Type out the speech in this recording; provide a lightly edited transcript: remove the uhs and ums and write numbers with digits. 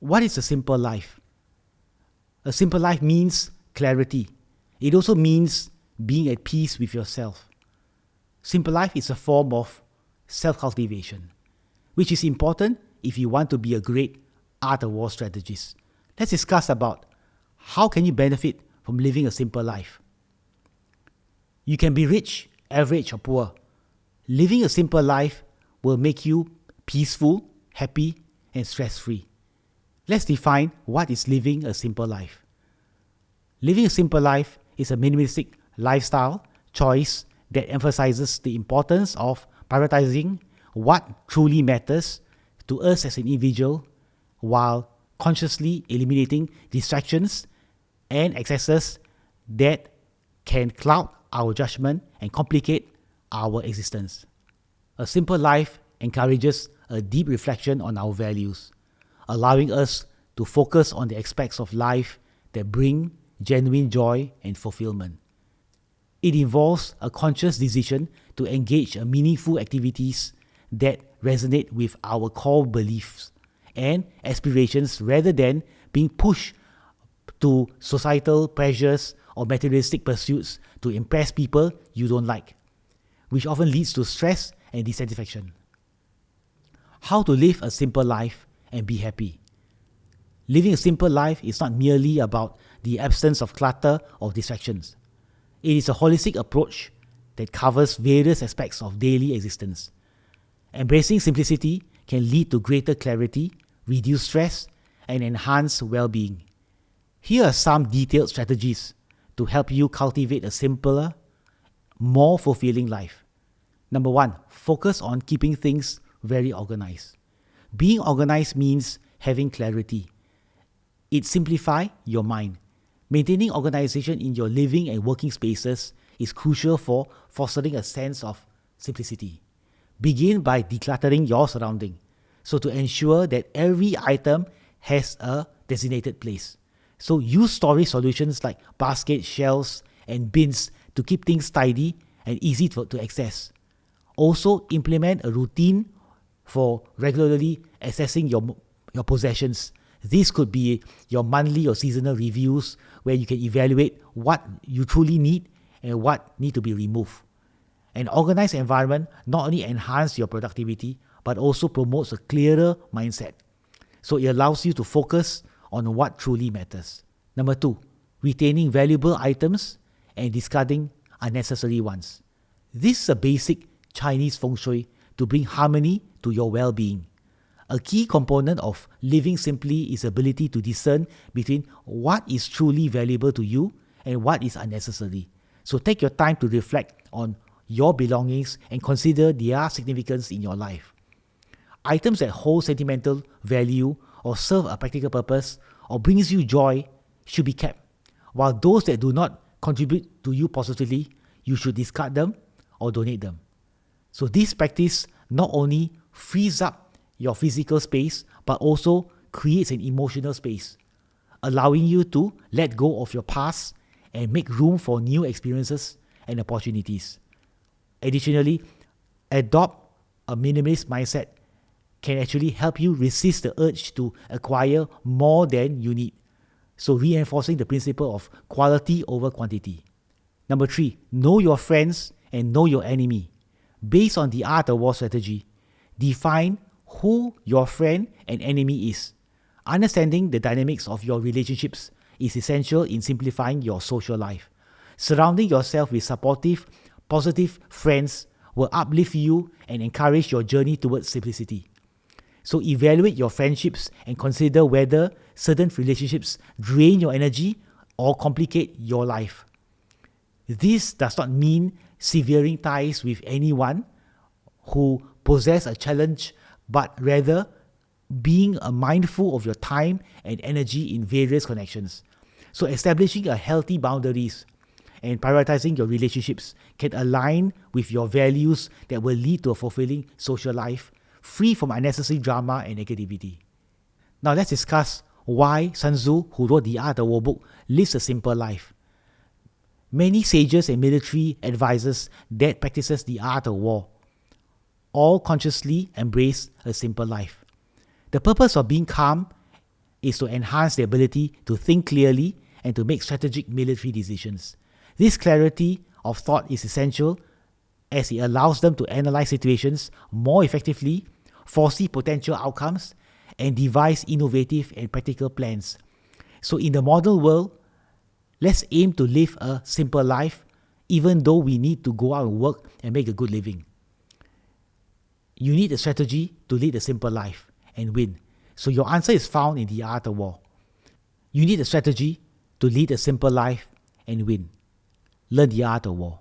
What is a simple life? A simple life means clarity. It also means being at peace with yourself. Simple life is a form of self-cultivation, which is important if you want to be a great art of war strategist. Let's discuss about how can you benefit from living a simple life. You can be rich, average, or poor. Living a simple life will make you peaceful, happy, and stress-free. Let's define what is living a simple life. Living a simple life is a minimalistic lifestyle choice that emphasizes the importance of prioritizing what truly matters to us as an individual while consciously eliminating distractions and excesses that can cloud our judgment and complicate our existence. A simple life encourages a deep reflection on our values, allowing us to focus on the aspects of life that bring genuine joy and fulfillment. It involves a conscious decision to engage in meaningful activities that resonate with our core beliefs and aspirations rather than being pushed to societal pressures or materialistic pursuits to impress people you don't like, which often leads to stress and dissatisfaction. How to live a simple life and be happy. Living a simple life is not merely about the absence of clutter or distractions. It is a holistic approach that covers various aspects of daily existence. Embracing simplicity can lead to greater clarity, reduce stress, and enhance well-being. Here are some detailed strategies to help you cultivate a simpler, more fulfilling life. Number 1, focus on keeping things very organized. Being organized means having clarity. It simplifies your mind. Maintaining organization in your living and working spaces is crucial for fostering a sense of simplicity. Begin by decluttering your surrounding, so to ensure that every item has a designated place. So use storage solutions like baskets, shelves, and bins to keep things tidy and easy to access. Also, implement a routine for regularly assessing your possessions. This could be your monthly or seasonal reviews where you can evaluate what you truly need and what need to be removed. An organized environment not only enhances your productivity but also promotes a clearer mindset. So it allows you to focus on what truly matters. Number 2, retaining valuable items and discarding unnecessary ones. This is a basic Chinese feng shui to bring harmony to your well-being. A key component of living simply is the ability to discern between what is truly valuable to you and what is unnecessary. So take your time to reflect on your belongings and consider their significance in your life. Items that hold sentimental value or serve a practical purpose or brings you joy should be kept, while those that do not contribute to you positively, you should discard them or donate them. So this practice not only frees up your physical space but also creates an emotional space, allowing you to let go of your past and make room for new experiences and opportunities. Additionally, adopt a minimalist mindset can actually help you resist the urge to acquire more than you need, so reinforcing the principle of quality over quantity. Number 3, know your friends and know your enemy. Based on the art of war strategy, define who your friend and enemy is. Understanding the dynamics of your relationships is essential in simplifying your social life. Surrounding yourself with supportive, positive friends will uplift you and encourage your journey towards simplicity. So evaluate your friendships and consider whether certain relationships drain your energy or complicate your life. This does not mean severing ties with anyone who possess a challenge, but rather being mindful of your time and energy in various connections. So establishing a healthy boundaries and prioritizing your relationships can align with your values that will lead to a fulfilling social life, free from unnecessary drama and negativity. Now let's discuss why Sun Tzu, who wrote the Art of War book, lives a simple life. Many sages and military advisors that practices the art of war all consciously embrace a simple life. The purpose of being calm is to enhance the ability to think clearly and to make strategic military decisions. This clarity of thought is essential as it allows them to analyze situations more effectively, foresee potential outcomes, and devise innovative and practical plans. So in the modern world, let's aim to live a simple life, even though we need to go out and work and make a good living. You need a strategy to lead a simple life and win. So your answer is found in the art of war. You need a strategy to lead a simple life and win. Learn the art of war.